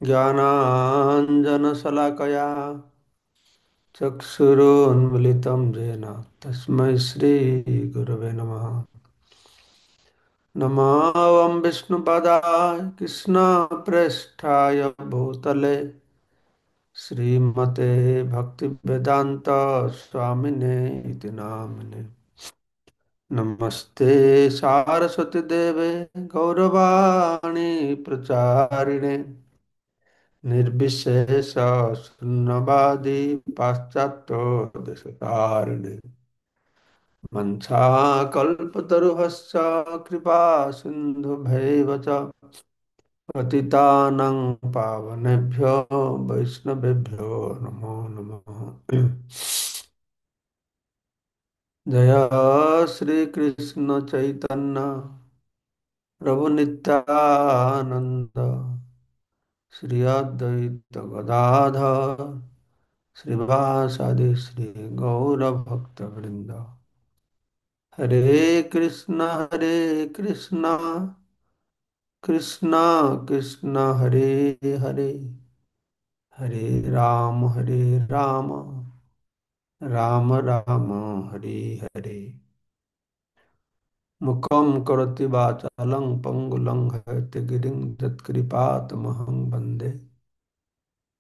ज्ञानाञ्जनशलाकया चक्षुरुन्मिलितं येन तस्मै श्रीगुरवे नमः। नमः विष्णुपदाय कृष्णप्रेष्ठाय भूतले श्रीमते भक्तिवेदान्त स्वामिने इति नामिने। नमस्ते सारस्वती देवे गौरवाणी प्रचारिणे निर्विशेष शून्यवादी पाश्चात्य देशतारिणे वंशाकल्पतरुश्च कृपा सिन्धुभैव च पतितानां पावनेभ्यो वैष्णवेभ्यो नमो नमः। जय श्री कृष्ण चैतन्य प्रभु नित्यानंद श्री अद्वैत गदाधर श्रीवासादि श्री गौर भक्त वृंद। हरे कृष्णा कृष्णा कृष्णा हरे हरे, हरे राम राम राम हरे हरे। मुखं करोति वाचालं पंगुलं हयते यत्कृपातमहं वन्दे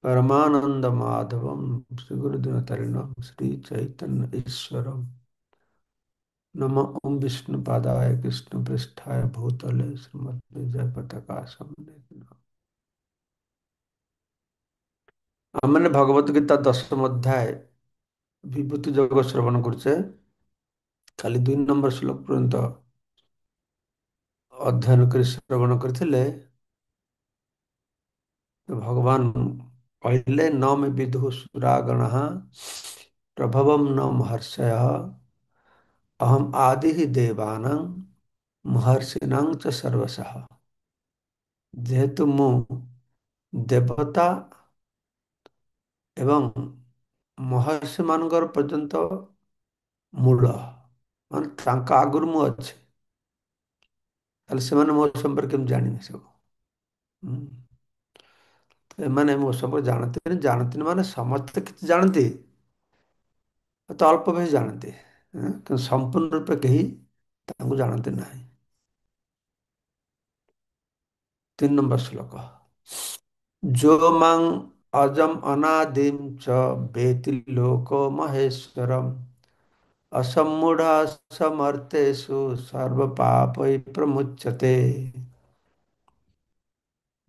परमानन्दमाधवं श्रीगुरुदिनतरिणं श्रीचैतन्य ईश्वरम्। नमः ओं विष्णुपादाय कृष्णपृष्ठाय भूतले श्रीमद् जयपताका समन्विताय। हमने भगवत गीता 10ম অধ্যায় विभूति যোগ শ্রবণ করছে। খালি 2 নম্বর শ্লোক পর্যন্ত অধ্যয়ন করে শ্রবণ କରିଥିଲେ। भगवान कहले न मे विदुः सुरागणः प्रभवं न महर्षयः अहम आदि ही देवानां महर्षिणां च सर्वशः। जेहेतु ମୁଁ ଦେବତା ଏବଂ ମହର୍ଷି ମାନଙ୍କର ପର୍ଯ୍ୟନ୍ତ ମୂଳ, ମାନେ ତାଙ୍କ ଆଗରୁ ମୁଁ ଅଛି, ତାହେଲେ ସେମାନେ ମୋ ସମ୍ପର୍କ କେମିତି ଜାଣିବେ ସବୁ? ହୁଁ। ଏମାନେ ମୋ ସମ୍ପର୍କ ଜାଣନ୍ତିନି, ଜାଣନ୍ତିନି ମାନେ ସମସ୍ତେ କିଛି ଜାଣନ୍ତି, ତ ଅଳ୍ପ କିଛି ଜାଣନ୍ତି, କିନ୍ତୁ ସମ୍ପୂର୍ଣ୍ଣ ରୂପେ କେହି ତାଙ୍କୁ ଜାଣନ୍ତି ନାହିଁ। 3 নম্বর ଶ୍ଲୋକ। जो मां अजम अनादिम च वेति लोको महेश्वरम असम्मूढ़ समर्थेषु सर्व पापै प्रमुच्यते।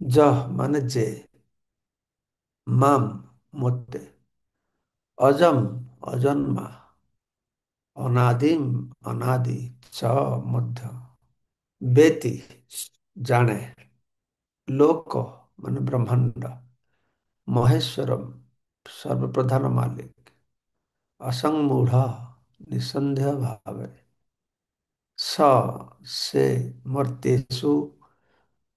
जह माने जे, माम मोते, अजम अजन्मा, अनादिम अनादि, च मध्य, वेति जाने, लोक माने ब्रह्मांड, महेश्वरम सर्वप्रधान मालिक, असंमूढ़ निसंदेह भावे, स से मर्त्येषु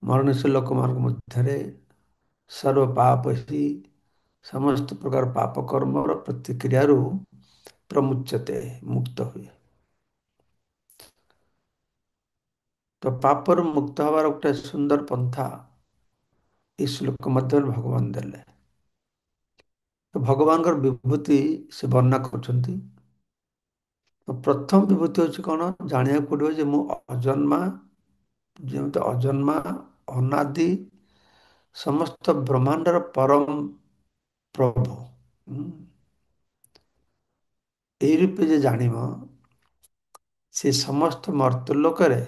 मनुष्य ଲୋକମାନଙ୍କ ମଧ୍ୟରେ सर्व पाप ही समस्त प्रकार पाप कर्मर प्रतिक्रियाରୁ प्रमुच्यते मुक्त हुए। तो पापରୁ ମୁକ୍ତ ହେବାର ଗୋଟେ ସୁନ୍ଦର ପନ୍ଥା এই ଶ୍ଲୋକ ମଧ୍ୟରେ ଭଗବାନ ଦେଲେ। ତ ଭଗବାନଙ୍କର ବିଭୂତି ସେ ବର୍ଣ୍ଣନା କରୁଛନ୍ତି। ତ ପ୍ରଥମ ବିଭୂତି ହେଉଛି କଣ? ଜାଣିବାକୁ ପଡ଼ିବ ଯେ ମୁଁ ଅଜନ୍ମା, ଯେମିତି ଅଜନ୍ମା ଅନାଦି ସମସ୍ତ ବ୍ରହ୍ମାଣ୍ଡର ପରମ ପ୍ରଭୁ। এই ରୂପେ ଯେ ଜାଣିବ ସେ ସମସ୍ତ ମର୍ତ୍ତ୍ୟଲୋକରେ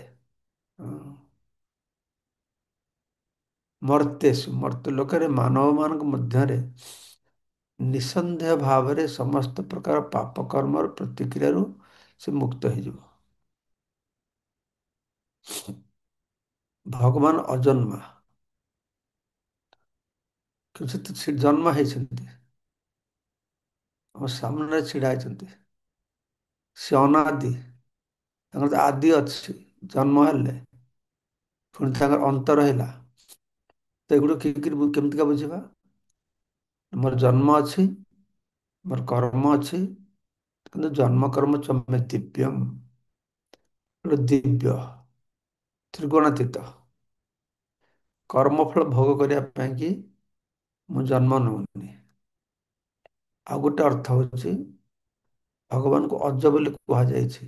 ମର୍ତ୍ତ୍ୟଲୋକରେ ମାନବ ମାନଙ୍କ ମଧ୍ୟରେ ନିଃସନ୍ଦେହ ଭାବରେ ସମସ୍ତ ପ୍ରକାର ପାପ କର୍ମର ପ୍ରତିକ୍ରିୟାରୁ ସେ ମୁକ୍ତ ହେଇଯିବ। ଭଗବାନ ଅଜନ୍ମା, କିନ୍ତୁ ସେ ଜନ୍ମ ହେଇଛନ୍ତି, ଆମ ସାମ୍ନାରେ ଛିଡା ହେଇଛନ୍ତି। ସେ ଅନାଦି, ତାଙ୍କର ତ ଆଦି ଅଛି, ଜନ୍ମ ହେଲେ ପୁଣି ତାଙ୍କର ଅନ୍ତ ରହିଲା। ତ ଏଗୁଡିକ କେମିତିକା ବୁଝିବା? ମୋର ଜନ୍ମ ଅଛି, ମୋର କର୍ମ ଅଛି, କିନ୍ତୁ ଜନ୍ମ କର୍ମ ଚ ମେ ଦିବ୍ୟମ୍, ଗୋଟେ ଦିବ୍ୟ ତ୍ରିଗୁଣାତୀତ କର୍ମଫଳ ଭୋଗ କରିବା ପାଇଁ କି ମୁଁ ଜନ୍ମ ନେଉନି। ଆଉ ଗୋଟେ ଅର୍ଥ ହଉଛି ଭଗବାନଙ୍କୁ ଅଜ ବୋଲି କୁହାଯାଇଛି,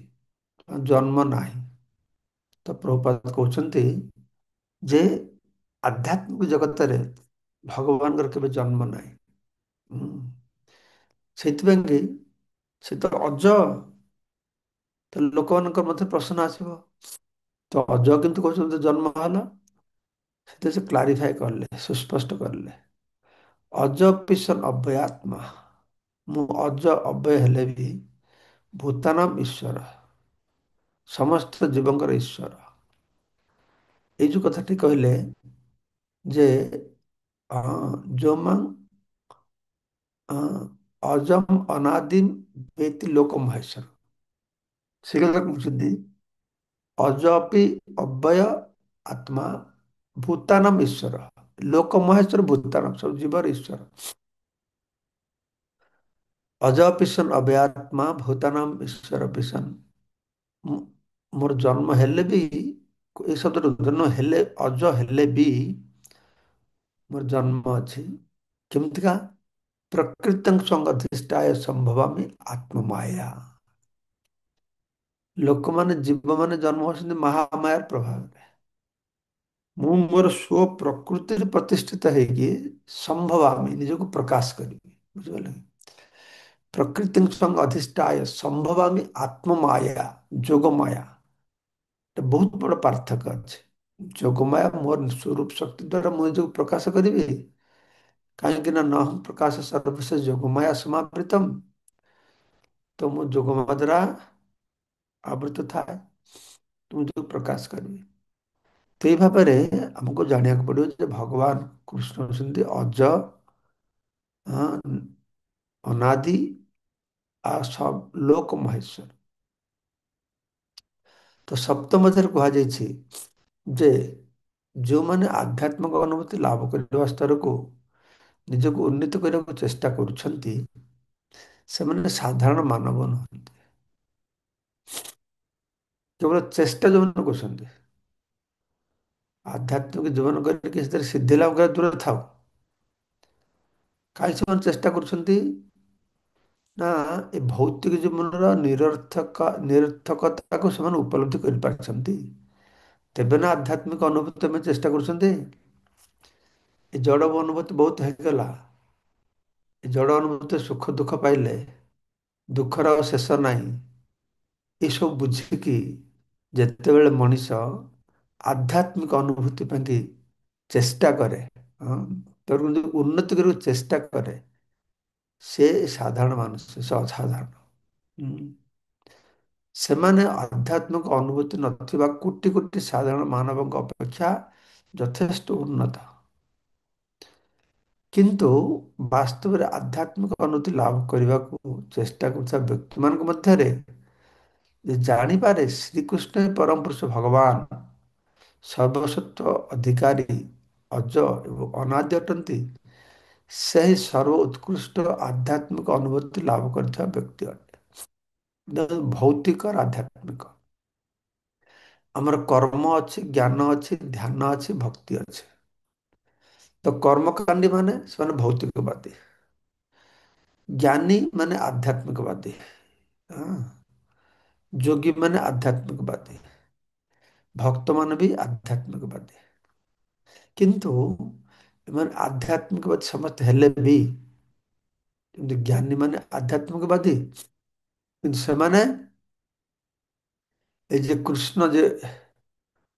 ଜନ୍ମ ନାହିଁ। ତ ପ୍ରଭୁପାଦ କହୁଛନ୍ତି ଯେ ଆଧ୍ୟାତ୍ମିକ ଜଗତରେ ଭଗବାନଙ୍କର କେବେ ଜନ୍ମ ନାହିଁ। ହୁଁ। ସେଇଥିପାଇଁ କି ସେ ତ ଅଜ, ତ ଲୋକମାନଙ୍କର ମଧ୍ୟ ପ୍ରଶ୍ନ ଆସିବ, ତ ଅଜ କିନ୍ତୁ କହୁଛନ୍ତି ଜନ୍ମ ହେଲା। ସେଥିରେ ସେ କ୍ଲାରିଫାଏ କଲେ, ସୁସ୍ପଷ୍ଟ କଲେ, ଅଜ ପିସନ୍ ଅଭୟାତ୍ମା, ମୁଁ ଅଜ ଅଭୟ ହେଲେ ବି ଭୂତାନମ୍ ଈଶ୍ୱର, ସମସ୍ତ ଜୀବଙ୍କର ଈଶ୍ୱର। ଏଇ ଯୋଉ କଥାଟି କହିଲେ ଯେ ଯୋଉମାନ ଅଜମ ଅନାଦିମ ବେତି ଲୋକ ମହେଶ୍ୱର, ସେ କଥା କହୁଛନ୍ତି ଅଜପି ଅବ୍ୟୟ ଆତ୍ମା ଭୂତାନମ ଈଶ୍ୱର, ଲୋକ ମହେଶ୍ୱର ଭୂତାନମ ସବୁ ଜୀବର ଈଶ୍ୱର। ଅଜ ପିସନ୍ ଅଭୟାତ୍ମା ଭୂତାନମ ଈଶ୍ୱର ପିସନ୍, ମୋର ଜନ୍ମ ହେଲେ ବି, ଏ ଶବ୍ଦର ଜନ୍ମ ହେଲେ, ଅଜ ହେଲେ ବି ମୋର ଜନ୍ମ ଅଛି। କେମିତିକା? ପ୍ରକୃତଂ ସଂଗଧିଷ୍ଠାୟ ସମ୍ଭବାମି ଆତ୍ମମାୟା। ଲୋକମାନେ ଜୀବମାନେ ଜନ୍ମ ହେଉଛନ୍ତି ମହାମାୟାର ପ୍ରଭାବରେ। ମୁଁ ମୋର ସ୍ୱ ପ୍ରକୃତିରେ ପ୍ରତିଷ୍ଠିତ ହେଇକି ସମ୍ଭବାମି, ନିଜକୁ ପ୍ରକାଶ କରିବି। ବୁଝିପାରିଲେ? ପ୍ରକୃତି ସଙ୍ଗ ଅଧିଷ୍ଠାୟ ସମ୍ଭବାମି ଆତ୍ମମାୟା, ଯୋଗମାୟା। ଗୋଟେ ବହୁତ ବଡ଼ ପାର୍ଥକ୍ୟ ଅଛି। ଯୋଗମାୟା ମୋର ସ୍ୱରୂପ ଶକ୍ତି ଦ୍ୱାରା ମୁଁ ନିଜକୁ ପ୍ରକାଶ କରିବି। କାହିଁକି ନା ନହଂ ପ୍ରକାଶ ସର୍ବଶ ଯୋଗମାୟା ସମାବୃତମ୍, ତ ମୁଁ ଯୋଗମାୟା ଦ୍ୱାରା ଆବୃତ ଥାଏ, ତୁମକୁ ପ୍ରକାଶ କରିବି। ତ ଏଇ ଭାବରେ ଆମକୁ ଜାଣିବାକୁ ପଡ଼ିବ ଯେ ଭଗବାନ କୃଷ୍ଣ ହେଉଛନ୍ତି ଅଜ, ଅନାଦି ଆଉ ସବ ଲୋକ ମହେଶ୍ୱର। ତ ସପ୍ତମଧ୍ୟରେ କୁହାଯାଇଛି ଯେ ଯେଉଁମାନେ ଆଧ୍ୟାତ୍ମିକ ଅନୁଭୂତି ଲାଭ କରିବା ସ୍ତରକୁ ନିଜକୁ ଉନ୍ନୀତ କରିବାକୁ ଚେଷ୍ଟା କରୁଛନ୍ତି, ସେମାନେ ସାଧାରଣ ମାନବ ନୁହନ୍ତି। କେବଳ ଚେଷ୍ଟା ଯୋଉମାନେ କରୁଛନ୍ତି, ଆଧ୍ୟାତ୍ମିକ ଜୀବନ କରିକି ସେଥିରେ ସିଦ୍ଧି ଲାଭ କରିବା ଦୂରରେ ଥାଉ, କାହିଁ ସେମାନେ ଚେଷ୍ଟା କରୁଛନ୍ତି ନା ଏ ଭୌତିକ ଜୀବନର ନିରର୍ଥକତାକୁ ସେମାନେ ଉପଲବ୍ଧି କରିପାରିଛନ୍ତି, ତେବେ ନା ଆଧ୍ୟାତ୍ମିକ ଅନୁଭୂତି ପାଇଁ ଚେଷ୍ଟା କରୁଛନ୍ତି। ଏ ଜଡ଼ ଅନୁଭୂତି ବହୁତ ହେଇଗଲା, ଏ ଜଡ଼ ଅନୁଭୂତି ସୁଖ ଦୁଃଖ ପାଇଲେ ଦୁଃଖର ଆଉ ଶେଷ ନାହିଁ, ଏସବୁ ବୁଝିକି ଯେତେବେଳେ ମଣିଷ ଆଧ୍ୟାତ୍ମିକ ଅନୁଭୂତି ପାଇଁ ଚେଷ୍ଟା କରେ, ହଁ, ତେଣୁ ଉନ୍ନତି କରିବାକୁ ଚେଷ୍ଟା କରେ, ସେ ସାଧାରଣ ମାନୁଷ, ସେ ଅସାଧାରଣ। ହୁଁ। ସେମାନେ ଆଧ୍ୟାତ୍ମିକ ଅନୁଭୂତି ନଥିବା କୋଟି କୋଟି ସାଧାରଣ ମାନବଙ୍କ ଅପେକ୍ଷା ଯଥେଷ୍ଟ ଉନ୍ନତ। କିନ୍ତୁ ବାସ୍ତବରେ ଆଧ୍ୟାତ୍ମିକ ଅନୁଭୂତି ଲାଭ କରିବାକୁ ଚେଷ୍ଟା କରୁଥିବା ବ୍ୟକ୍ତିମାନଙ୍କ ମଧ୍ୟରେ ଯେ ଜାଣିପାରେ ଶ୍ରୀକୃଷ୍ଣ ପରମ ପୁରୁଷ ଭଗବାନ ସର୍ବସତ୍ଵ ଅଧିକାରୀ, ଅଜ ଏବଂ ଅନାଦ୍ୟ ଅଟନ୍ତି, ସେହି ସର୍ବ ଉତ୍କୃଷ୍ଟ ଆଧ୍ୟାତ୍ମିକ ଅନୁଭୂତି ଲାଭ କରିଥିବା ବ୍ୟକ୍ତି ଅଟେ। ଭୌତିକ ଆଧ୍ୟାତ୍ମିକ, ଆମର କର୍ମ ଅଛି, ଜ୍ଞାନ ଅଛି, ଧ୍ୟାନ ଅଛି, ଭକ୍ତି ଅଛି। ତ କର୍ମକାଣ୍ଡୀ ମାନେ ସେମାନେ ଭୌତିକବାଦୀ, ଜ୍ଞାନୀ ମାନେ ଆଧ୍ୟାତ୍ମିକବାଦୀ, ହଁ, ଯୋଗୀ ମାନେ ଆଧ୍ୟାତ୍ମିକବାଦୀ, ଭକ୍ତମାନେ ବି ଆଧ୍ୟାତ୍ମିକବାଦୀ। କିନ୍ତୁ ଏମାନେ ଆଧ୍ୟାତ୍ମିକବାଦୀ ସମସ୍ତେ ହେଲେ ବି, କିନ୍ତୁ ଜ୍ଞାନୀ ମାନେ ଆଧ୍ୟାତ୍ମିକବାଦୀ, କିନ୍ତୁ ସେମାନେ এই যে କୃଷ୍ଣ ଯେ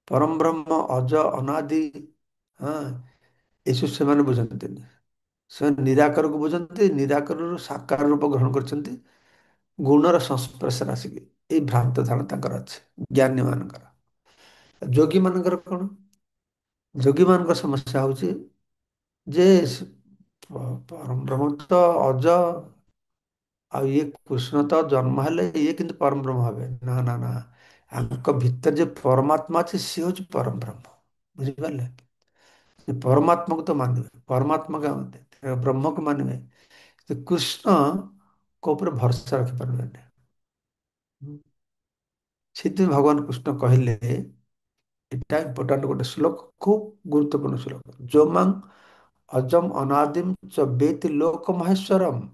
ପରମ ବ୍ରହ୍ମ ଅଜ ଅନାଦି, ହଁ, ଏସବୁ ସେମାନେ ବୁଝନ୍ତିନି। ସେମାନେ ନିରାକାରକୁ ବୁଝନ୍ତି, ନିରାକାରରୁ ସାକାର ରୂପ ଗ୍ରହଣ କରିଛନ୍ତି ଗୁଣର ସଂସ୍ପର୍ଶରେ ଆସିକି। ଏଇ ଭ୍ରାନ୍ତ ଧାରଣା ତାଙ୍କର ଅଛି ଜ୍ଞାନୀ ମାନଙ୍କର। ଯୋଗୀ ମାନଙ୍କର କଣ? ଯୋଗୀ ମାନଙ୍କର ସମସ୍ୟା ହଉଛି ଯେ ପରମ ବ୍ରହ୍ମ ତ ଅଜ, ଆଉ ଇଏ କୃଷ୍ଣ ତ ଜନ୍ମ ହେଲେ ଇଏ କିନ୍ତୁ ପରମ ବ୍ରହ୍ମ ହେବେ, ନା ନା ନା, ଆଙ୍କ ଭିତରେ ଯେ ପରମାତ୍ମା ଅଛି ସିଏ ହଉଛି ପରମ ବ୍ରହ୍ମ। ବୁଝିପାରିଲେ? ସେ ପରମାତ୍ମାକୁ ତ ମାନିବେ, ପରମାତ୍ମା ବ୍ରହ୍ମକୁ ମାନିବେ, ସେ କୃଷ୍ଣ ଉପରେ ଭରସା ରଖିପାରିବେନି। ସେଥିପାଇଁ ଭଗବାନ କୃଷ୍ଣ କହିଲେ, ଏଟା ଇମ୍ପୋର୍ଟାଣ୍ଟ ଗୋଟେ ଶ୍ଲୋକ, ଖୁବ ଗୁରୁତ୍ୱପୂର୍ଣ୍ଣ ଶ୍ଲୋକ, ଯୋମାଂ ଅଜମ୍ ଅନାଦିମ୍ ଚ ବେତି ଲୋକ ମହେଶ୍ୱରମ୍।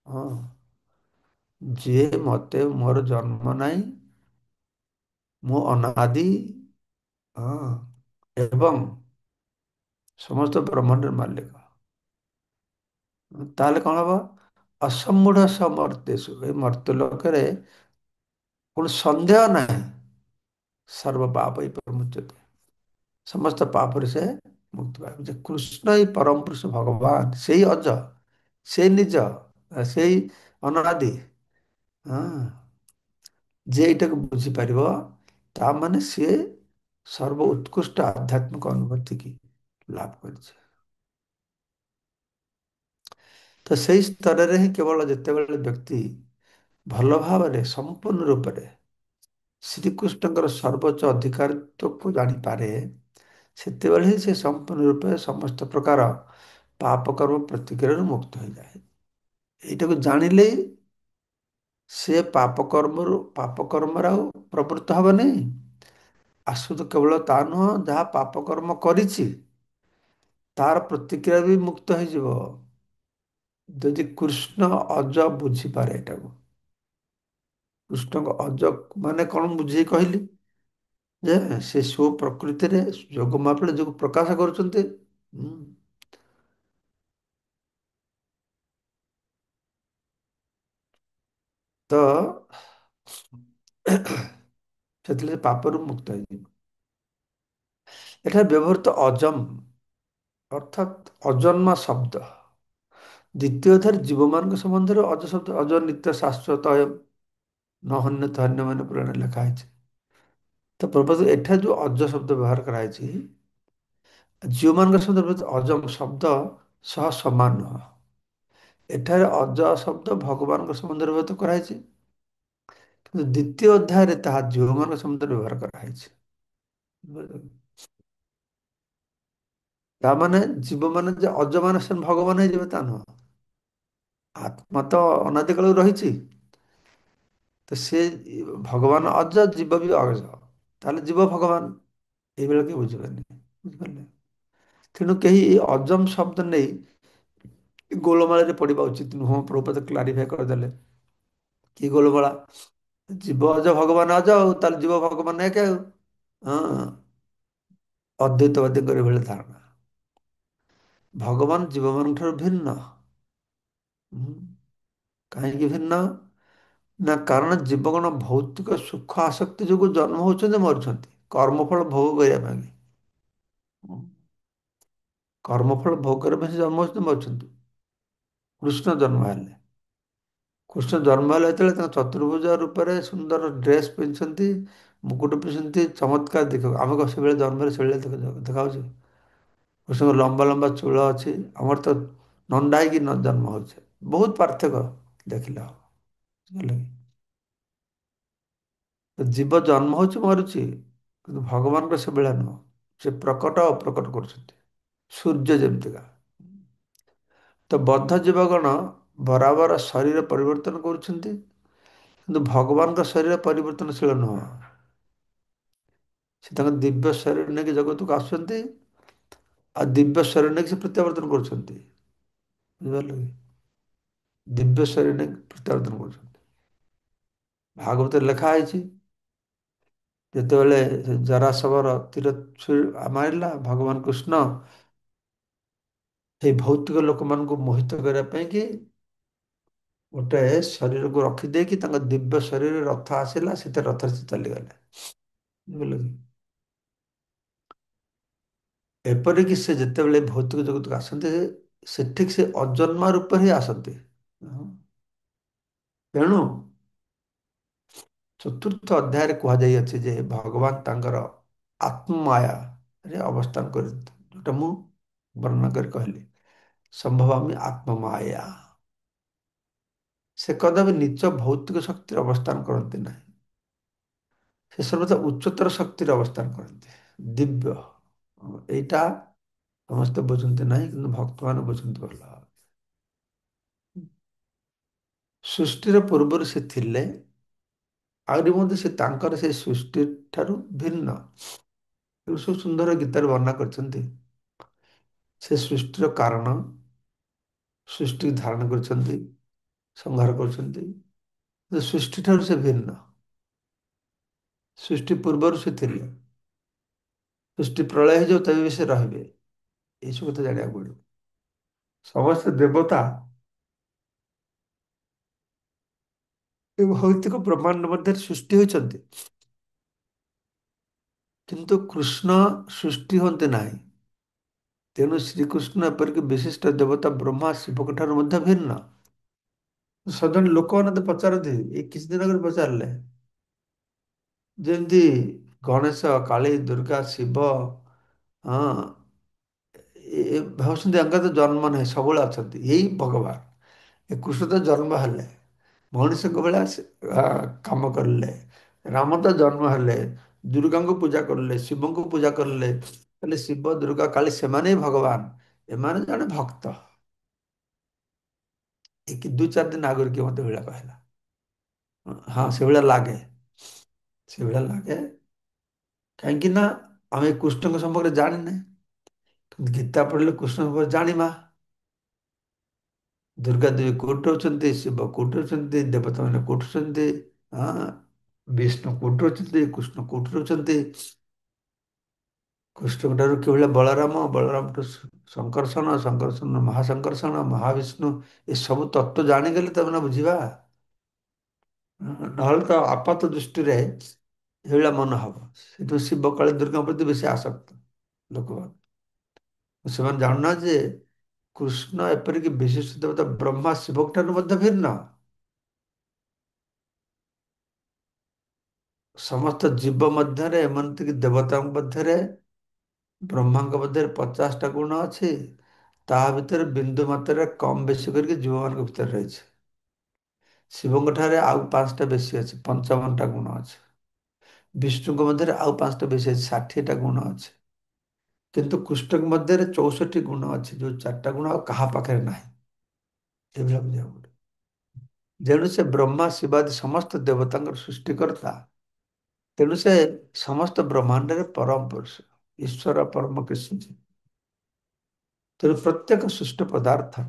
ହଁ, ଯିଏ ମତେ ମୋର ଜନ୍ମ ନାହିଁ, ମୁଁ ଅନାଦି, ହଁ, ଏବଂ ସମସ୍ତ ବ୍ରହ୍ମାଣ୍ଡର ମାଲିକ। ତାହେଲେ କଣ ହବ? ଅସମ୍ମୂଢ ସମର୍ତ୍ତେଷୁ, ଏ ମର୍ତ୍ତ୍ୟ ଲୋକରେ କୌଣସି ସନ୍ଦେହ ନାହିଁ। ସର୍ବ ପାପ ବିମୁଚ୍ୟତେ, ସମସ୍ତ ପାପରୁ ସେ ମୁକ୍ତି ପାଇବ। ଯେ କୃଷ୍ଣ ହିଁ ପରମ ପୁରୁଷ ଭଗବାନ, ସେଇ ଅଜ, ସେଇ ନିଜ, ସେଇ ଅନାଦି। ହଁ, ଯେ ଏଇଟାକୁ ବୁଝିପାରିବ, ତା ମାନେ ସିଏ ସର୍ବ ଉତ୍କୃଷ୍ଟ ଆଧ୍ୟାତ୍ମିକ ଅନୁଭୂତି କି ଲାଭ କରିଛି। ତ ସେଇ ସ୍ତରରେ ହିଁ କେବଳ ଯେତେବେଳେ ବ୍ୟକ୍ତି ଭଲ ଭାବରେ ସମ୍ପୂର୍ଣ୍ଣ ରୂପରେ ଶ୍ରୀକୃଷ୍ଣଙ୍କର ସର୍ବୋଚ୍ଚ ଅଧିକାରିତ୍ୱକୁ ଜାଣିପାରେ, ସେତେବେଳେ ହିଁ ସେ ସମ୍ପୂର୍ଣ୍ଣ ରୂପେ ସମସ୍ତ ପ୍ରକାର ପାପ କର୍ମ ପ୍ରତିକ୍ରିୟାରୁ ମୁକ୍ତ ହୋଇଯାଏ। ଏଇଟାକୁ ଜାଣିଲେ ସେ ପାପ କର୍ମରେ ଆଉ ପ୍ରବୃତ୍ତ ହବନି। ଆସୁ କେବଳ ତା ନୁହଁ, ଯାହା ପାପ କର୍ମ କରିଛି ତାର ପ୍ରତିକ୍ରିୟା ବି ମୁକ୍ତ ହେଇଯିବ। ଯଦି କୃଷ୍ଣ ଅଜ ବୁଝିପାରେ ଏଟାକୁ। କୃଷ୍ଣଙ୍କ ଅଜ ମାନେ କଣ ବୁଝେଇ କହିଲି? ଯେ ସେ ସ୍ୱ ପ୍ରକୃତିରେ ଯୋଗ ମାପରେ ଯୋଗ ପ୍ରକାଶ କରୁଛନ୍ତି। ହୁଁ। ତ ସେଥିରେ ପାପରୁ ମୁକ୍ତ ହେଇଯିବ। ଏଠାରେ ବ୍ୟବହୃତ ଅଜମ ଅର୍ଥାତ୍ ଅଜନ୍ମା ଶବ୍ଦ। ଦ୍ୱିତୀୟଥର ଜୀବମାନଙ୍କ ସମ୍ବନ୍ଧରେ ଅଜ ଶବ୍ଦ, ଅଜ ନିତ୍ୟ ଶାଶ୍ୱତ ନ ହନ୍ୟତେ ହନ୍ୟମାନେ ପୁରାଣରେ ଲେଖା ହେଇଛି। ତ ପ୍ରଭୁ ଏଠାରେ ଯୋଉ ଅଜ ଶବ୍ଦ ବ୍ୟବହାର କରାଯାଇଛି, ଝିଅମାନଙ୍କ ସନ୍ଦର୍ଭରେ ଅଜମ ଶବ୍ଦ ସହ ସମାନ ନୁହଁ। ଏଠାରେ ଅଜ ଶବ୍ଦ ଭଗବାନଙ୍କ ସମ୍ବନ୍ଧରେ ବ୍ୟବହୃତ କରାଯାଇଛି। କିନ୍ତୁ ଦ୍ୱିତୀୟ ଅଧ୍ୟାୟରେ ତାହା ଝିଅମାନଙ୍କ ସମ୍ବନ୍ଧରେ ବ୍ୟବହାର କରାଯାଇଛି। ତା ମାନେ ଜୀବମାନେ ଯେ ଅଜମାନେ ସେ ଭଗବାନ ହେଇଯିବେ ତା ନୁହଁ। ଆତ୍ମା ତ ଅନାଦି କାଳରୁ ରହିଛି। ତ ସେ ଭଗବାନ ଅଜ, ଜୀବ ବି ଅଜ। ତାହେଲେ ଜୀବ ଭଗବାନ, ଏଇଭଳିଆ କେହି ବୁଝିପାରିନି। ବୁଝିପାରିଲେ? ତେଣୁ କେହି ଏଇ ଅଜମ ଶବ୍ଦ ନେଇ ଗୋଳମାଳରେ ପଡିବା ଉଚିତ ନୁହଁ। ପ୍ରଭୁପାଦ କ୍ଲାରିଫାଇ କରିଦେଲେ କି ଗୋଳମାଳା, ଜୀବ ଅଜ ଭଗବାନ ଅଜ, ଆଉ ତାହେଲେ ଜୀବ ଭଗବାନ ଏକ ଆଉ। ହଁ, ଅଦ୍ୱୈତବାଦୀଙ୍କର ଭଳି ଧାରଣା। ଭଗବାନ ଜୀବମାନଙ୍କ ଠାରୁ ଭିନ୍ନ। ହୁଁ। କାହିଁକି ଭିନ୍ନ? ନା କାରଣ ଜୀବଗଣ ଭୌତିକ ସୁଖ ଆସକ୍ତି ଯୋଗୁଁ ଜନ୍ମ ହଉଛନ୍ତି, ମରୁଛନ୍ତି କର୍ମଫଳ ଭୋଗ କରିବା ପାଇଁ। ହୁଁ। କର୍ମଫଳ ଭୋଗ କରିବା ପାଇଁ ସେ ଜନ୍ମ ହଉଛନ୍ତି, ମରୁଛନ୍ତି। କୃଷ୍ଣ ଜନ୍ମ ହେଲେ, କୃଷ୍ଣ ଜନ୍ମ ହେଲା ଯେତେବେଳେ ତାଙ୍କ ଚତୁର୍ଭୁଜ ରୂପରେ ସୁନ୍ଦର ଡ୍ରେସ୍ ପିନ୍ଧଛନ୍ତି, ମୁକୁଟ ପିନ୍ଧନ୍ତି, ଚମତ୍କାର ଦେଖିବାକୁ। ଆମେ କଣ ସେଭଳି ଜନ୍ମରେ ସେଭଳିଆ ଦେଖାଯାଉଛି? କୃଷ୍ଣଙ୍କ ଲମ୍ବା ଲମ୍ବା ଚୂଳ ଅଛି, ଆମର ତ ନଣ୍ଡା ହେଇକି ଜନ୍ମ ହଉଛେ। ବହୁତ ପାର୍ଥକ୍ୟ ଦେଖିଲେ ହବ। ବୁଝିଲେ କି? ତ ଜୀବ ଜନ୍ମ ହଉଛି, ମରୁଛି, କିନ୍ତୁ ଭଗବାନଙ୍କ ସେଭଳିଆ ନୁହଁ। ସେ ପ୍ରକଟ ଅପ୍ରକଟ କରୁଛନ୍ତି, ସୂର୍ଯ୍ୟ ଯେମିତିକା। ତ ବଦ୍ଧ ଜୀବଗଣ ବରାବର ଶରୀର ପରିବର୍ତ୍ତନ କରୁଛନ୍ତି, କିନ୍ତୁ ଭଗବାନଙ୍କ ଶରୀର ପରିବର୍ତ୍ତନଶୀଳ ନୁହଁ। ସେ ତାଙ୍କ ଦିବ୍ୟ ଶରୀର ନେଇକି ଜଗତକୁ ଆସୁଛନ୍ତି, ଆଉ ଦିବ୍ୟ ଶରୀର ନେଇକି ସେ ପ୍ରତ୍ୟାବର୍ତ୍ତନ କରୁଛନ୍ତି। ବୁଝିପାରିଲେ କି? ଦିବ୍ୟ ଶରୀର ନେଇକି ପ୍ରତ୍ୟାବର୍ତ୍ତନ କରୁଛନ୍ତି। ଭାଗବତରେ ଲେଖା ହେଇଛି, ଯେତେବେଳେ ଜରାସବର ତୀର ମାରିଲା, ଭଗବାନ କୃଷ୍ଣ ସେଇ ଭୌତିକ ଲୋକମାନଙ୍କୁ ମୋହିତ କରିବା ପାଇଁ କି ଗୋଟେ ଶରୀରକୁ ରଖିଦେଇକି ତାଙ୍କ ଦିବ୍ୟ ଶରୀରରେ ରଥ ଆସିଲା, ସେଥିରେ ରଥରେ ସେ ଚାଲିଗଲେ। ବୁଝିଲେ କି? ଏପରିକି ସେ ଯେତେବେଳେ ଭୌତିକ ଜଗତକୁ ଆସନ୍ତି, ସେ ଠିକ ସେ ଅଜନ୍ମା ରୂପରେ ହିଁ ଆସନ୍ତି। ହଁ। ତେଣୁ ଚତୁର୍ଥ ଅଧ୍ୟାୟରେ କୁହାଯାଇଅଛି ଯେ ଭଗବାନ ତାଙ୍କର ଆତ୍ମମାୟାରେ ଅବସ୍ଥାନ କରନ୍ତି, ଯୋଉଟା ମୁଁ ବର୍ଣ୍ଣନା କରି କହିଲି, ସମ୍ଭବାମି ଆତ୍ମମାୟା। ସେ କଦାପି ନିଜ ଭୌତିକ ଶକ୍ତିରେ ଅବସ୍ଥାନ କରନ୍ତି ନାହିଁ। ସେ ସର୍ବଦା ଉଚ୍ଚତର ଶକ୍ତିରେ ଅବସ୍ଥାନ କରନ୍ତି, ଦିବ୍ୟ। ଏଇଟା ସମସ୍ତେ ବୁଝନ୍ତି ନାହିଁ, କିନ୍ତୁ ଭକ୍ତମାନେ ବୁଝନ୍ତି ଭଲ ଭାବରେ। ସୃଷ୍ଟିର ପୂର୍ବରୁ ସେ ଥିଲେ, ଆହୁରି ମଧ୍ୟ ସେ ତାଙ୍କର ସେ ସୃଷ୍ଟି ଠାରୁ ଭିନ୍ନ। ସବୁ ସୁନ୍ଦର ଗୀତାରେ ବର୍ଣ୍ଣନା କରିଛନ୍ତି। ସେ ସୃଷ୍ଟିର କାରଣ, ସୃଷ୍ଟି ଧାରଣ କରିଛନ୍ତି, ସଂହାର କରୁଛନ୍ତି। କିନ୍ତୁ ସୃଷ୍ଟି ଠାରୁ ସେ ଭିନ୍ନ। ସୃଷ୍ଟି ପୂର୍ବରୁ ସେ ଥିଲେ। ସୃଷ୍ଟି ପ୍ରଳୟ ହେଇଯାଉ ତେବେ ବି ସେ ରହିବେ। ଏଇସବୁ କଥା ଜାଣିବାକୁ ପଡ଼ିବ। ସମସ୍ତେ ଦେବତା ଏ ଭୌତିକ ବ୍ରହ୍ମାଣ୍ଡ ମଧ୍ୟରେ ସୃଷ୍ଟି ହୋଇଛନ୍ତି, କିନ୍ତୁ କୃଷ୍ଣ ସୃଷ୍ଟି ହୁଅନ୍ତି ନାହିଁ। ତେଣୁ ଶ୍ରୀକୃଷ୍ଣ ଏପରିକି ବିଶିଷ୍ଟ ଦେବତା ବ୍ରହ୍ମା ଶିବଙ୍କ ଠାରୁ ମଧ୍ୟ ଭିନ୍ନ। ସାଧାରଣ ଲୋକମାନେ ତ ପଚାରନ୍ତି, ଏଇ କିଛି ଦିନ ଆଗରୁ ପଚାରିଲେ, ଯେମିତି ଗଣେଶ, କାଳୀ, ଦୁର୍ଗା, ଶିବ, ହଁ, ଭାବୁଛନ୍ତି ତାଙ୍କର ତ ଜନ୍ମ ନାହିଁ, ସବୁବେଳେ ଅଛନ୍ତି। ଏଇ ଭଗବାନ ଏ କୃଷ୍ଣ ତ ଜନ୍ମ ହେଲେ, ମଣିଷଙ୍କ ଭଳିଆ କାମ କରିଲେ। ରାମ ତ ଜନ୍ମ ହେଲେ, ଦୁର୍ଗାଙ୍କୁ ପୂଜା କରିଲେ, ଶିବଙ୍କୁ ପୂଜା କରିଲେ। ହେଲେ ଶିବ, ଦୁର୍ଗା, କାଳୀ ସେମାନେ ହିଁ ଭଗବାନ। ଏମାନେ ଜଣେ ଭକ୍ତ। ଏ କି ଦୁଇ ଚାରି ଦିନ ଆଗରୁ କିଏ ମତେ ଭଳିଆ କହିଲା। ହଁ, ସେଭଳିଆ ଲାଗେ। ସେଭଳିଆ ଲାଗେ। କାହିଁକି ନା ଆମେ କୃଷ୍ଣଙ୍କ ସମ୍ପର୍କରେ ଜାଣିନେ। ଗୀତା ପଢିଲେ କୃଷ୍ଣ ସମ୍ପର୍କରେ ଜାଣିବା। ଦୁର୍ଗା ଦେବୀ କୋଉଠି ଅଛନ୍ତି, ଶିବ କୋଉଠି ଅଛନ୍ତି, ଦେବତା ମାନେ କୋଉଠି ଅଛନ୍ତି, ହଁ, ବିଷ୍ଣୁ କୋଉଠି ଅଛନ୍ତି, କୃଷ୍ଣ କୋଉଠି ଅଛନ୍ତି। କୃଷ୍ଣଙ୍କ ଠାରୁ କିଭଳିଆ ବଳରାମ, ବଳରାମଠୁ ସଂକର୍ଷଣ, ସଂକର୍ଷଣ ମହାସଂକର୍ଷଣ, ମହାବିଷ୍ଣୁ, ଏସବୁ ତତ୍ଵ ଜାଣିଗଲେ ତମେ ବୁଝିବା। ନହେଲେ ତ ଆପାତ ଦୃଷ୍ଟିରେ ଏଇଭଳିଆ ମନ ହବ। ସେଠୁ ଶିବ, କାଳୀ, ଦୁର୍ଗାଙ୍କ ପ୍ରତି ବେଶୀ ଆସକ୍ତ ଲୋକମାନେ। ସେମାନେ ଜାଣୁନାହାନ୍ତି ଯେ କୃଷ୍ଣ ଏପରିକି ବିଶିଷ୍ଟ ଦେବତା ବ୍ରହ୍ମା ଶିବଙ୍କ ଠାରୁ ମଧ୍ୟ ଭିନ୍ନ। ସମସ୍ତ ଜୀବ ମଧ୍ୟରେ, ଏମନ୍ତିକି ଦେବତାଙ୍କ ମଧ୍ୟରେ, ବ୍ରହ୍ମାଙ୍କ ମଧ୍ୟରେ 50ଟା ଗୁଣ ଅଛି। ତାହା ଭିତରେ ବିନ୍ଦୁ ମାତ୍ରାରେ କମ୍ ବେଶୀ କରିକି ଜୀବମାନଙ୍କ ଭିତରେ ରହିଛି। ଶିବଙ୍କ ଠାରେ ଆଉ 5ଟା ବେଶୀ ଅଛି, 55ଟା ଗୁଣ ଅଛି। ବିଷ୍ଣୁଙ୍କ ମଧ୍ୟରେ ଆଉ 5ଟା ବେଶୀ ଅଛି, 60ଟା ଗୁଣ ଅଛି। କିନ୍ତୁ କୃଷ୍ଣଙ୍କ ମଧ୍ୟରେ 64 ଗୁଣ ଅଛି, ଯୋଉ 4ଟା ଗୁଣ ଆଉ କାହା ପାଖରେ ନାହିଁ। ଏଇଭଳିଆ ବୁଝିବାକୁ ପଡିବ। ଯେଣୁ ସେ ବ୍ରହ୍ମା ଶିବାଦୀ ସମସ୍ତ ଦେବତାଙ୍କର ସୃଷ୍ଟିକର୍ତ୍ତା। ତେଣୁ ସେ ସମସ୍ତ ବ୍ରହ୍ମାଣ୍ଡରେ ପରମ ପୁରୁଷ, ଈଶ୍ୱର ପରମ କୃଷ୍ଣ। ତେଣୁ ପ୍ରତ୍ୟେକ ସୃଷ୍ଟ ପଦାର୍ଥ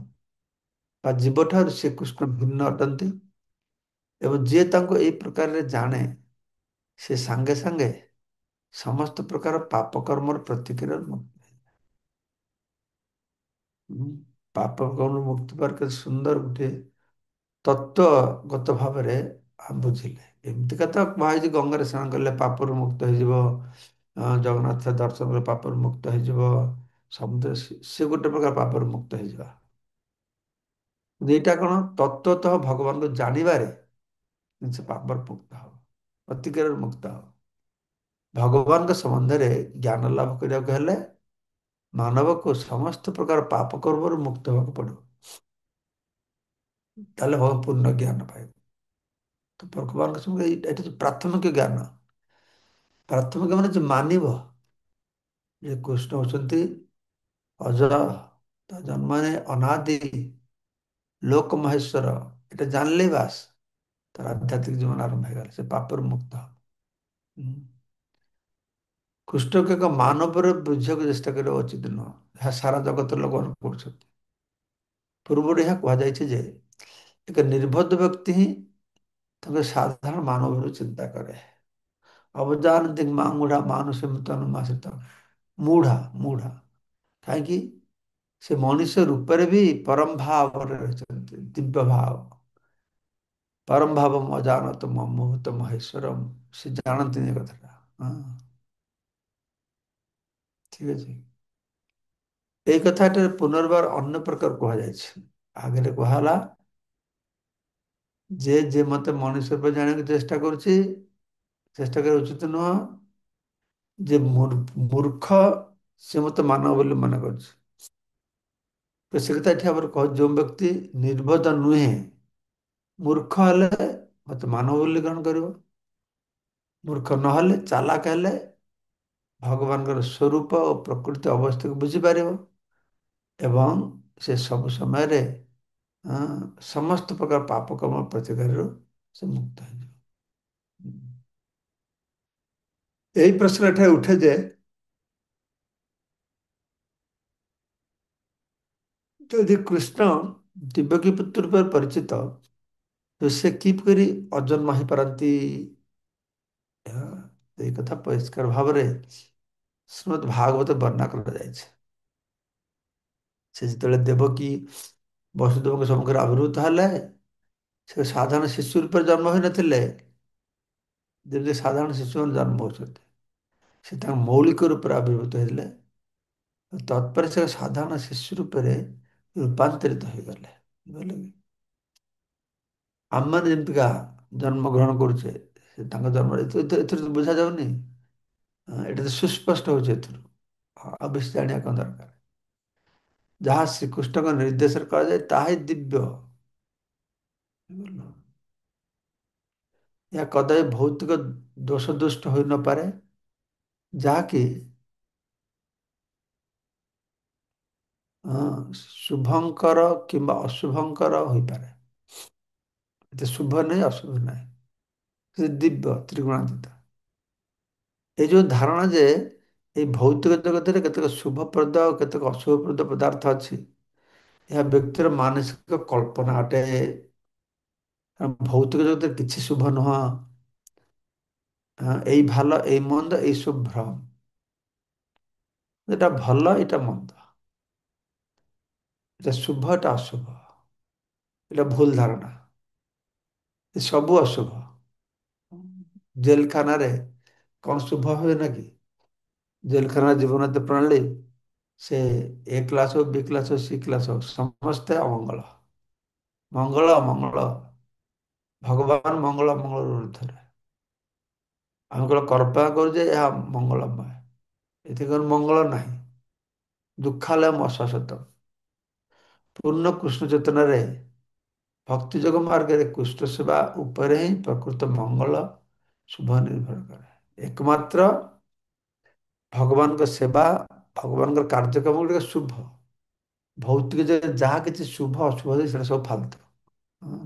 ବା ଜୀବଠାରୁ ସେ କୃଷ୍ଣ ଭିନ୍ନ ଅଟନ୍ତି। ଏବଂ ଯିଏ ତାଙ୍କୁ ଏଇ ପ୍ରକାରରେ ଜାଣେ, ସେ ସାଙ୍ଗେ ସାଙ୍ଗେ ସମସ୍ତ ପ୍ରକାର ପାପ କର୍ମର ପ୍ରତିକ୍ରିୟାରୁ ମୁକ୍ତ। ହୁଁ, ପାପ କର୍ମରୁ ମୁକ୍ତି ପାଇବାର କେତେ ସୁନ୍ଦର ଗୋଟେ ତତ୍ଵଗତ ଭାବରେ ବୁଝିଲେ। ଏମିତି କଥା କୁହାଯାଇଛି, ଗଙ୍ଗାରେ ସ୍ନାନ କଲେ ପାପରୁ ମୁକ୍ତ ହେଇଯିବ, ଜଗନ୍ନାଥ ଦର୍ଶନ କଲେ ପାପରୁ ମୁକ୍ତ ହେଇଯିବ, ସମୁଦ୍ର ସେ ଗୋଟେ ପ୍ରକାର ପାପରୁ ମୁକ୍ତ ହେଇଯିବା। ଏଇଟା କଣ ତତ୍ଵତଃ ଭଗବାନଙ୍କୁ ଜାଣିବାରେ ସେ ପାପରୁ ମୁକ୍ତ ହବ, ପ୍ରତିକ୍ରିୟାରୁ ମୁକ୍ତ ହବ। ଭଗବାନଙ୍କ ସମ୍ବନ୍ଧରେ ଜ୍ଞାନ ଲାଭ କରିବାକୁ ହେଲେ ମାନବକୁ ସମସ୍ତ ପ୍ରକାର ପାପ କର୍ମରୁ ମୁକ୍ତ ହେବାକୁ ପଡିବ। ତାହେଲେ ପୂର୍ଣ୍ଣ ଜ୍ଞାନ ପାଇବ। ତ ଭଗବାନଙ୍କ ସଙ୍ଗେ ଏଇଟା ଏଇଟା ପ୍ରାଥମିକ ଜ୍ଞାନ। ପ୍ରାଥମିକ ମାନେ ଯେ ମାନିବ ଯେ କୃଷ୍ଣ ହଉଛନ୍ତି ଅଜର, ତା ଜନ୍ମ ଅନାଦି, ଲୋକ ମହେଶ୍ଵର, ଏଟା ଜାଣିଲେ ବାସ୍ ତାର ଆଧ୍ୟାତ୍ମିକ ଜୀବନ ଆରମ୍ଭ ହେଇଗଲା, ସେ ପାପରୁ ମୁକ୍ତ ହବ। ହୁଁ। କୃଷ୍ଣକୁ ଏକ ମାନବରେ ବୁଝିବାକୁ ଚେଷ୍ଟା କରିବା ଉଚିତ ନୁହଁ। ଏହା ସାରା ଜଗତର ଲୋକମାନେ କରୁଛନ୍ତି। ପୂର୍ବରୁ ଏହା କୁହାଯାଇଛି ଯେ ଏକ ନିର୍ବୁଦ୍ଧ ବ୍ୟକ୍ତି ହିଁ ତାଙ୍କ ସାଧାରଣ ମାନବ ରୂପେ ଚିନ୍ତା କରେ। ଅବଜାନନ୍ତି ମାମୁଢା ମାନୁଷମିତ ଅନୁମାସିତ। ମୂଢା, ମୂଢା, କାହିଁକି? ସେ ମଣିଷ ରୂପରେ ବି ପରମ ଭାବରେ ରହିଛନ୍ତି, ଦିବ୍ୟ ଭାବ। ପରମ ଭାବ ଅଜାନତ ମମୋହତ ମହେଶ୍ଵରମ। ସେ ଜାଣନ୍ତିନି ଏ କଥାଟା। ହଁ, ଠିକ ଅଛି। ଏଇ କଥାଟା ପୁନର୍ବାର ଅନ୍ୟ ପ୍ରକାର କୁହାଯାଇଛି। ଆଗରେ କୁହାହେଲା ଯେ ମତେ ମଣିଷ ରୂପେ ଜାଣିବାକୁ ଚେଷ୍ଟା କରୁଛି, ଚେଷ୍ଟା କରିବା ଉଚିତ ନୁହଁ। ଯେ ମୂର୍ଖ, ସେ ମତେ ମାନବ ବୋଲି ମନେ କରୁଛି। ତ ସେ କଥା ଏଠି ଆମର କହ, ଯୋଉ ବ୍ୟକ୍ତି ନିର୍ବୋଧ ନୁହେଁ, ମୂର୍ଖ ହେଲେ ମତେ ମାନବ ବୋଲି ଗ୍ରହଣ କରିବ। ମୂର୍ଖ ନହେଲେ, ଚାଲାକ ହେଲେ ଭଗବାନଙ୍କର ସ୍ୱରୂପ ଓ ପ୍ରକୃତି ଅବସ୍ଥାକୁ ବୁଝିପାରିବ ଏବଂ ସେ ସବୁ ସମୟରେ ସମସ୍ତ ପ୍ରକାର ପାପ କର୍ମ ପ୍ରତିକାରରୁ ସେ ମୁକ୍ତ ହେଇଯିବ। ଏହି ପ୍ରଶ୍ନ ଏଠାରେ ଉଠେ ଯେ ଯଦି କୃଷ୍ଣ ଦିବ୍ୟକୀ ପୁତ୍ର ରୂପେ ପରିଚିତ, ତ ସେ କିପରି ଅଜନ୍ମ ହେଇପାରନ୍ତି? ହଁ, ଏଇ କଥା ପରିଷ୍କାର ଭାବରେ ଶ୍ରୀମଦ୍ ଭାଗବତ ବର୍ଣ୍ଣନା କରାଯାଇଛି। ସେ ଯେତେବେଳେ ଦେବକୀ ବସୁଦେବଙ୍କ ସମ୍ମୁଖରେ ଆବିର୍ଭୂତ ହେଲେ, ସେ ସାଧାରଣ ଶିଶୁ ରୂପରେ ଜନ୍ମ ହୋଇନଥିଲେ, ଯେମିତି ସାଧାରଣ ଶିଶୁମାନେ ଜନ୍ମ ହେଉଛନ୍ତି। ସେ ତାଙ୍କ ମୌଳିକ ରୂପରେ ଆବିର୍ଭୂତ ହେଇଥିଲେ। ତତ୍ପରେ ସେ ସାଧାରଣ ଶିଶୁ ରୂପରେ ରୂପାନ୍ତରିତ ହେଇଗଲେ। ବୁଝିଲେ କି? ଆମମାନେ ଯେମିତିକା ଜନ୍ମଗ୍ରହଣ କରୁଛେ, ସେ ତାଙ୍କ ଜନ୍ମ ଏଥିରେ ତ ବୁଝାଯାଉନି। ଏଇଟା ତ ସୁସ୍ପଷ୍ଟ ହଉଛି ଏଥିରୁ। ଆଉ ବେଶୀ ଜାଣିବା କଣ ଦରକାର? ଯାହା ଶ୍ରୀକୃଷ୍ଣଙ୍କ ନିର୍ଦ୍ଦେଶରେ କରାଯାଏ ତାହା ହିଁ ଦିବ୍ୟ। ବୁଝିଲ? ଏହା କଦାପି ଭୌତିକ ଦୋଷ ଦୁଷ୍ଟ ହୋଇ ନପାରେ, ଯାହାକି ଶୁଭଙ୍କର କିମ୍ବା ଅଶୁଭଙ୍କର ହୋଇପାରେ। ଏତେ ଶୁଭ ନାହିଁ, ଅଶୁଭ ନାହିଁ। ସେ ଦିବ୍ୟ ତ୍ରିଗୁଣାତୀତ। ଏଇ ଯୋଉ ଧାରଣା ଯେ ଏଇ ଭୌତିକ ଜଗତରେ କେତେକ ଶୁଭପ୍ରଦ ଆଉ କେତେକ ଅଶୁଭପ୍ରଦ ପଦାର୍ଥ ଅଛି, ଏହା ବ୍ୟକ୍ତିର ମାନସିକ କଳ୍ପନା ଅଟେ। କାରଣ ଭୌତିକ ଜଗତରେ କିଛି ଶୁଭ ନୁହଁ। ଏଇ ଭଲ, ଏଇ ମନ୍ଦ, ଏଇ ସବୁ ଭ୍ରମ। ଏଟା ଭଲ, ଏଇଟା ମନ୍ଦ, ଏଟା ଶୁଭ, ଏଟା ଅଶୁଭ, ଏଟା ଭୁଲ ଧାରଣା। ଏ ସବୁ ଅଶୁଭ। ଜେଲଖାନାରେ କଣ ଶୁଭ ହୁଏ ନା କି? ଜେଲଖାନା ଜୀବନତ ପ୍ରଣାଳୀ, ସେ ଏ କ୍ଲାସ ହଉ, ବି କ୍ଲାସ ହଉ, ସି କ୍ଲାସ ହଉ, ସମସ୍ତେ ଅମଙ୍ଗଳ। ମଙ୍ଗଳ ଅମଙ୍ଗଳ, ଭଗବାନ ମଙ୍ଗଳ ମଙ୍ଗଳ ଊର୍ଧ୍ୱରେ। ଆମେ କେବଳ କଳ୍ପନା କରୁଛେ ଏହା ମଙ୍ଗଳମୟ। ଏଥିରେ ମଙ୍ଗଳ ନାହିଁ। ଦୁଃଖାଲୟ ଅଶାଶ୍ୱତ। ପୂର୍ଣ୍ଣ କୃଷ୍ଣ ଚେତନାରେ ଭକ୍ତି ଯୋଗ ମାର୍ଗରେ କୃଷ୍ଣ ସେବା ଉପରେ ହିଁ ପ୍ରକୃତ ମଙ୍ଗଳ ଶୁଭ ନିର୍ଭର କରେ। ଏକମାତ୍ର ଭଗବାନଙ୍କ ସେବା, ଭଗବାନଙ୍କର କାର୍ଯ୍ୟକ୍ରମ ଗୁଡ଼ିକ ଶୁଭ। ଭୌତିକ ଯେ ଯାହା କିଛି ଶୁଭ ଅଶୁଭ ଅଛି, ସେଟା ସବୁ ଫାଲତୁ। ହଁ।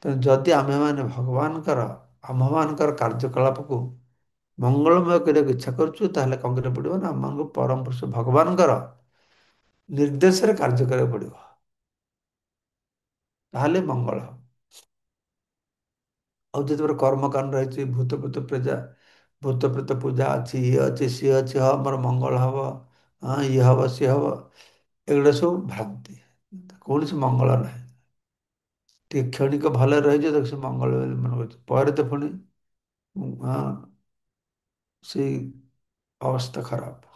ତେଣୁ ଯଦି ଆମେମାନେ ଭଗବାନଙ୍କର, ଆମ୍ଭମାନଙ୍କର କାର୍ଯ୍ୟକଳାପକୁ ମଙ୍ଗଳମୟ କରିବାକୁ ଇଚ୍ଛା କରୁଛୁ, ତାହେଲେ କଣ କରିବାକୁ ପଡ଼ିବ ନା, ଆମମାନଙ୍କୁ ପରମ ପୁରୁଷ ଭଗବାନଙ୍କର ନିର୍ଦ୍ଦେଶରେ କାର୍ଯ୍ୟ କରିବାକୁ ପଡ଼ିବ। ତାହେଲେ ମଙ୍ଗଳ ହବ। ଆଉ ଯେତେବେଳେ କର୍ମକାଣ୍ଡ ରହିଛି, ଭୂତ ପ୍ରେତ ପ୍ରଜା, ଭୂତ ପ୍ରେତ ପୂଜା ଅଛି, ଇଏ ଅଛି, ସିଏ ଅଛି, ହଁ ଆମର ମଙ୍ଗଳ ହବ, ହଁ ଇଏ ହବ, ସିଏ ହବ, ଏଗୁଡ଼ା ସବୁ ଭ୍ରାନ୍ତି। କୌଣସି ମଙ୍ଗଳ ନାହିଁ। ଟିକେ କ୍ଷଣିକ ଭଲରେ ରହିଛି, ତାକୁ ସେ ମଙ୍ଗଳ ବୋଲି ମନେ କରୁଛି। ପରେ ତ ପୁଣି ହଁ, ସେଇ ଅବସ୍ଥା ଖରାପ।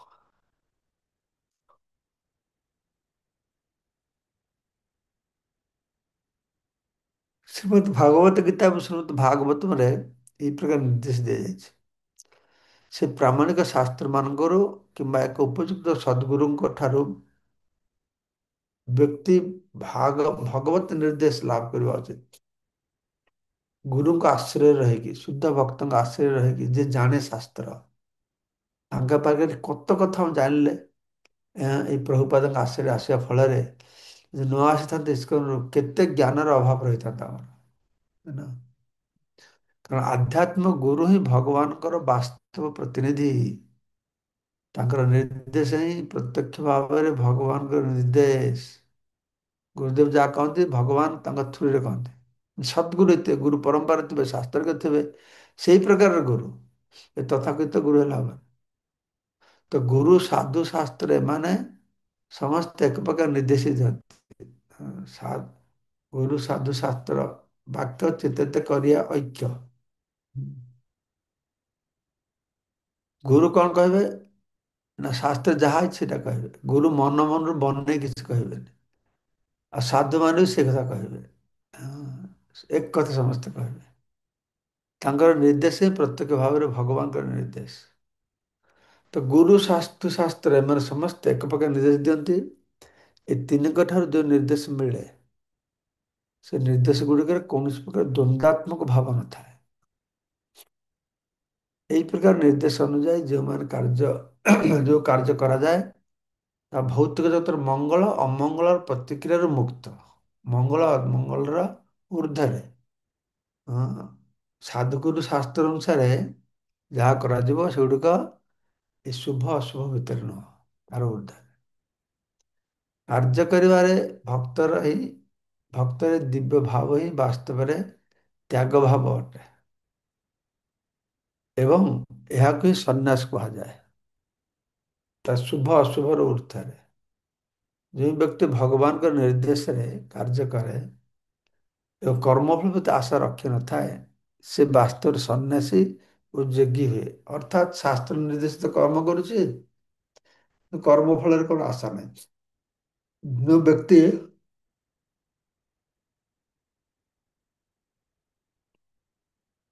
ଶ୍ରୀମଦ୍ ଭାଗବତ ଗୀତା ଏବଂ ଶ୍ରୀମଦ୍ ଭାଗବତରେ ଏହି ପ୍ରକାର ନିର୍ଦ୍ଦେଶ ଦିଆଯାଇଛି। ସେ ପ୍ରାମାଣିକ ଶାସ୍ତ୍ର ମାନଙ୍କରୁ କିମ୍ବା ଏକ ଉପଯୁକ୍ତ ସଦ୍ଗୁରୁଙ୍କ ଠାରୁ ବ୍ୟକ୍ତି ଭଗବତ ନିର୍ଦ୍ଦେଶ ଲାଭ କରିବା ଉଚିତ। ଗୁରୁଙ୍କ ଆଶ୍ରୟରେ ରହିକି, ଶୁଦ୍ଧ ଭକ୍ତଙ୍କ ଆଶ୍ରୟରେ ରହିକି, ଯେ ଜାଣେ ଶାସ୍ତ୍ର, ତାଙ୍କ ପାଖରେ କତ କଥା ମୁଁ ଜାଣିଲେ, ଏଇ ପ୍ରଭୁପାଦଙ୍କ ଆଶ୍ରୟରେ ଆସିବା ଫଳରେ ଯଦି ନ ଆସିଥାନ୍ତେ ଇସ୍କନରୁ, କେତେ ଜ୍ଞାନର ଅଭାବ ରହିଥାନ୍ତା ଆମର। ନା? କାରଣ ଆଧ୍ୟାତ୍ମ ଗୁରୁ ହିଁ ଭଗବାନଙ୍କର ବାସ୍ତବ ପ୍ରତିନିଧି। ତାଙ୍କର ନିର୍ଦ୍ଦେଶ ହିଁ ପ୍ରତ୍ୟକ୍ଷ ଭାବରେ ଭଗବାନଙ୍କର ନିର୍ଦ୍ଦେଶ। ଗୁରୁଦେବ ଯାହା କହନ୍ତି, ଭଗବାନ ତାଙ୍କ ଥ୍ରୁରେ କହନ୍ତି। ସଦ୍ଗୁରୁ ଥିବେ, ଗୁରୁ ପରମ୍ପରା ଥିବେ, ଶାସ୍ତ୍ରଜ୍ଞ ଥିବେ, ସେଇ ପ୍ରକାରର ଗୁରୁ। ଏ ତଥାକଥିତ ଗୁରୁ ହେଲା ହବନି। ତ ଗୁରୁ, ସାଧୁ, ଶାସ୍ତ୍ର ଏମାନେ ସମସ୍ତେ ଏକ ପ୍ରକାର ନିର୍ଦ୍ଦେଶ ଦିଅନ୍ତି। ଗୁରୁ, ସାଧୁ, ଶାସ୍ତ୍ର ବାକ୍ୟ ଚିତ୍ତିତ କରିବା ଐକ୍ୟ। ଗୁରୁ କଣ କହିବେ ନା, ଶାସ୍ତ୍ର ଯାହା ଅଛି ସେଟା କହିବେ। ଗୁରୁ ମନ ମନରୁ ବନେଇ କିଛି କହିବେନି। ଆଉ ସାଧୁମାନେ ବି ସେ କଥା କହିବେ। ହଁ, ଏକ କଥା ସମସ୍ତେ କହିବେ। ତାଙ୍କର ନିର୍ଦ୍ଦେଶ ହିଁ ପ୍ରତ୍ୟକ୍ଷ ଭାବରେ ଭଗବାନଙ୍କର ନିର୍ଦ୍ଦେଶ। ତ ଗୁରୁ, ଶାସ୍ତ୍ର ଏମାନେ ସମସ୍ତେ ଏକ ପ୍ରକାର ନିର୍ଦ୍ଦେଶ ଦିଅନ୍ତି। ଏ ତିନିଙ୍କ ଠାରୁ ଯେଉଁ ନିର୍ଦ୍ଦେଶ ମିଳେ, ସେ ନିର୍ଦ୍ଦେଶ ଗୁଡ଼ିକରେ କୌଣସି ପ୍ରକାର ଦ୍ୱନ୍ଦାତ୍ମକ ଭାବ ନଥାଏ। ଏହି ପ୍ରକାର ନିର୍ଦ୍ଦେଶ ଅନୁଯାୟୀ ଯେଉଁ କାର୍ଯ୍ୟ କରାଯାଏ, ତା ଭୌତିକ ଜଗତର ମଙ୍ଗଳ ଅମଙ୍ଗଳର ପ୍ରତିକ୍ରିୟାରୁ ମୁକ୍ତ। ମଙ୍ଗଳ ଅମଙ୍ଗଳର ଊର୍ଦ୍ଧ୍ୱରେ। ହଁ, ସାଧୁଗୁରୁ ଶାସ୍ତ୍ର ଅନୁସାରେ ଯାହା କରାଯିବ, ସେଗୁଡ଼ିକ ଏ ଶୁଭ ଅଶୁଭ ଭିତରେ ନୁହଁ, ତାର ଊର୍ଦ୍ଧ୍ୱରେ। କାର୍ଯ୍ୟ କରିବାରେ ଭକ୍ତର ହିଁ ଭକ୍ତରେ ଦିବ୍ୟ ଭାବ ହିଁ ବାସ୍ତବରେ ତ୍ୟାଗ ଭାବ ଅଟେ ଏବଂ ଏହାକୁ ହିଁ ସନ୍ନ୍ୟାସ କୁହାଯାଏ ତା ଶୁଭ ଅଶୁଭର ଉର୍ଦ୍ଧ୍ୱରେ। ଯେଉଁ ବ୍ୟକ୍ତି ଭଗବାନଙ୍କ ନିର୍ଦ୍ଦେଶରେ କାର୍ଯ୍ୟ କରେ ଏବଂ କର୍ମଫଳ ପ୍ରତି ଆଶା ରଖିନଥାଏ ସେ ବାସ୍ତବରେ ସନ୍ନ୍ୟାସୀ ଓ ଯୋଗୀ ହୁଏ। ଅର୍ଥାତ୍ ଶାସ୍ତ୍ର ନିର୍ଦ୍ଦେଶିତ କର୍ମ କରୁଛି, କର୍ମଫଳରେ কোনো ଆଶା ନାହିଁ। ଯେଉଁ ବ୍ୟକ୍ତି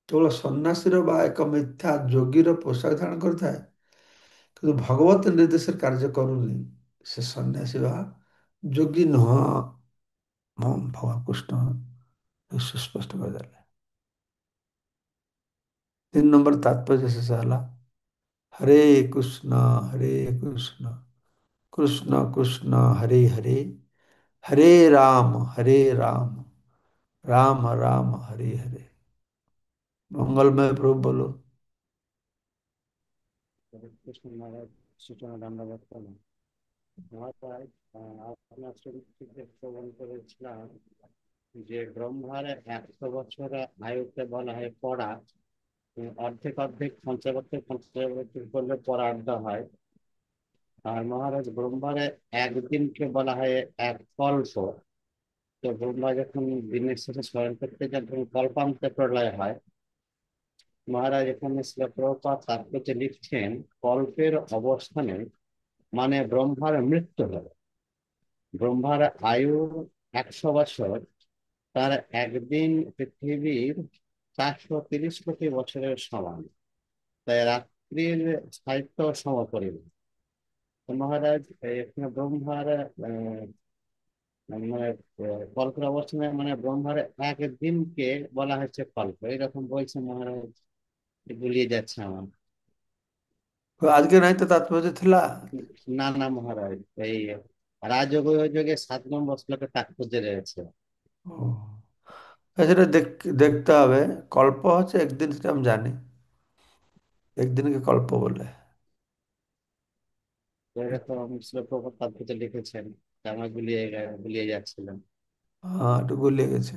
କେବଳ ସନ୍ନ୍ୟାସୀର ବା ଏକ ମିଥ୍ୟା ଯୋଗୀର ପୋଷାକ ଧାରଣ କରିଥାଏ କିନ୍ତୁ ଭଗବତ ନିର୍ଦ୍ଦେଶରେ କାର୍ଯ୍ୟ କରୁନି, ସେ ସନ୍ନ୍ୟାସୀ ବା ଯୋଗୀ ନୁହଁ। ହଁ, ଭଗବାନ କୃଷ୍ଣ ସୁସ୍ପଷ୍ଟ କରିଦେଲେ। 3 ନମ୍ବର ତାତ୍ପର୍ଯ୍ୟ ଶେଷ ହେଲା, ହରେ କୃଷ୍ଣ ହରେ କୃଷ୍ଣ କୃଷ୍ଣ କୃଷ୍ଣ ହରେ ହରେ ହରେ ରାମ राम राम हरे हरे। मंगलमय प्रभु बोलो। হরে কৃষ্ণ মহারাজ, সূচনা দণ্ডবোধ করলাম। মহারাজ, আপনার চরিত্রে শ্রবণ করেছিলাম যে ব্রহ্মার 100 বছর আয়ুতে বলা হয় পড়া, অর্ধেক অর্ধেক পঞ্চবর্ষের পঞ্চবর্ষের করলে পরার্ধ হয়। আর মহারাজ ব্রহ্মার একদিনকে বলা হয় এক কল্প। তো ব্রহ্মা যখন দিনের শেষে স্মরণ করতে যান তখন কল্পান্তে প্রলয় হয়। মহারাজ এখানে শ্রীল প্রভুপাদ তাৎপর্যে লিখছেন কল্পের অবস্থানে মানে ব্রহ্মার মৃত্যু হবে। ব্রহ্মার আয়ু 100 বছর, তার একদিন পৃথিবীর 430 কোটি বছরের সমান। তাই রাত্রির সাহিত্য সমপরিমাণ। তো মহারাজ এখানে ব্রহ্মার মানে কল্পের অবস্থানে মানে ব্রহ্মার একদিনকে বলা হচ্ছে কল্প, এরকম বলছে মহারাজ। গুলিয়ে যাচ্ছে আমার। आज के नहीं तो तात्पर्य थिला। না না মহারাজ, এই রাজযোগ যোগে 7 নম্বর শ্লোকে তাৎপর্য রয়েছে। সেটা দেখতে হবে। কল্প হচ্ছে একদিন, সেটা আমি জানি, একদিনকে কল্প বলে। এরকম শ্লোক তাৎপর্য লিখেছেন, তা আমার গুলিয়ে যাচ্ছিলাম। হ্যাঁ, একটু গুলিয়ে গেছে।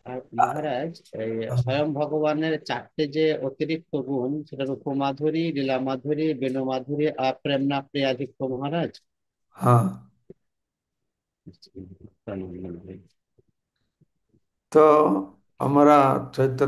আর মহারাজ, এই স্বয়ং ভগবানের 4টে যে অতিরিক্ত গুণ, সেটা রূপমাধুরী, লীলা মাধুরী, বেণু মাধুরী আর প্রেমনা প্রিয়াধিক্য মহারাজ। हाँ, तो हमारा चैतन्य